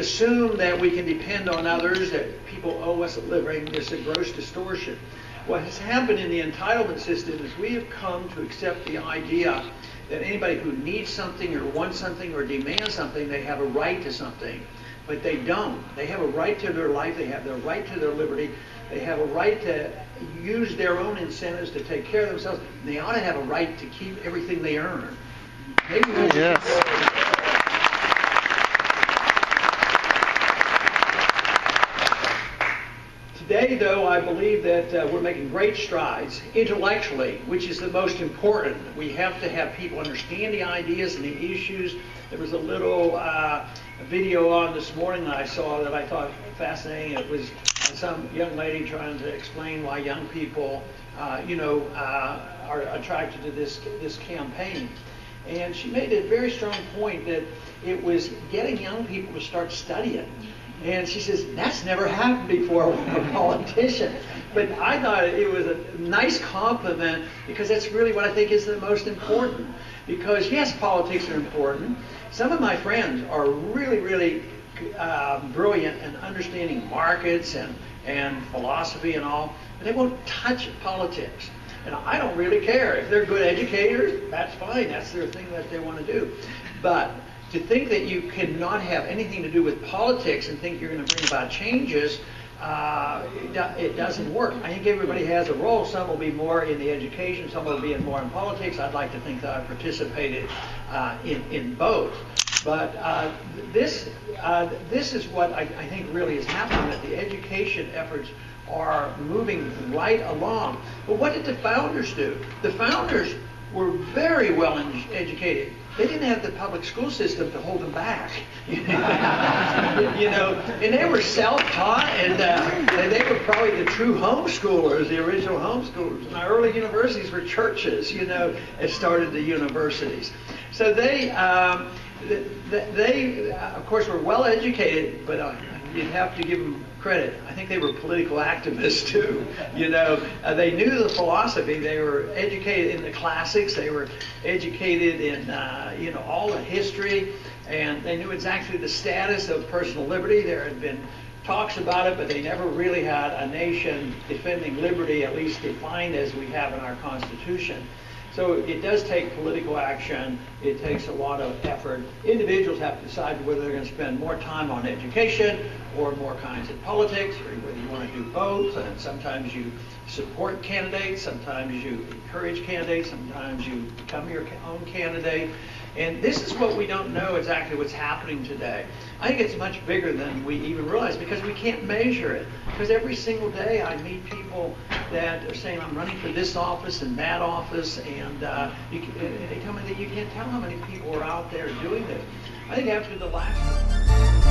assume that we can depend on others, that people owe us a living. There's a gross distortion. What has happened in the entitlement system is we have come to accept the idea that anybody who needs something or wants something or demands something, they have a right to something. But they don't. They have a right to their life. They have the right to their liberty. They have a right to use their own incentives to take care of themselves. And they ought to have a right to keep everything they earn. Maybe Today, though, I believe that we're making great strides intellectually, which is the most important. We have to have people understand the ideas and the issues. There was a little video on this morning that I saw that I thought fascinating. It was some young lady trying to explain why young people, are attracted to this campaign. And she made a very strong point that it was getting young people to start studying. And she says, that's never happened before with a politician. But I thought it was a nice compliment because that's really what I think is the most important. Because yes, politics are important. Some of my friends are really, really brilliant in understanding markets and philosophy and all, but they won't touch politics. And I don't really care. If they're good educators, that's fine. That's their thing that they want to do. But to think that you cannot have anything to do with politics and think you're going to bring about changes, it doesn't work. I think everybody has a role. Some will be more in the education, some will be more in politics. I'd like to think that I participated in both. But this is what I think really is happening, that the education efforts are moving right along. But what did the founders do? The founders were very well educated. They didn't have the public school system to hold them back, and they were self-taught, and they were probably the true homeschoolers, the original homeschoolers. And our early universities were churches, that started the universities. So they of course, were well educated, but you'd have to give them credit. I think they were political activists too. They knew the philosophy. They were educated in the classics. They were educated in all the history, and they knew exactly the status of personal liberty. There had been talks about it, but they never really had a nation defending liberty, at least defined as we have in our Constitution. So it does take political action. It takes a lot of effort. Individuals have to decide whether they're going to spend more time on education or more kinds of politics, or whether you want to do both. And sometimes you support candidates, sometimes you encourage candidates, sometimes you become your own candidate. And this is what we don't know exactly what's happening today. I think it's much bigger than we even realize because we can't measure it. Because every single day I meet people that are saying, I'm running for this office and that office, and they tell me that you can't tell how many people are out there doing this. I think after the last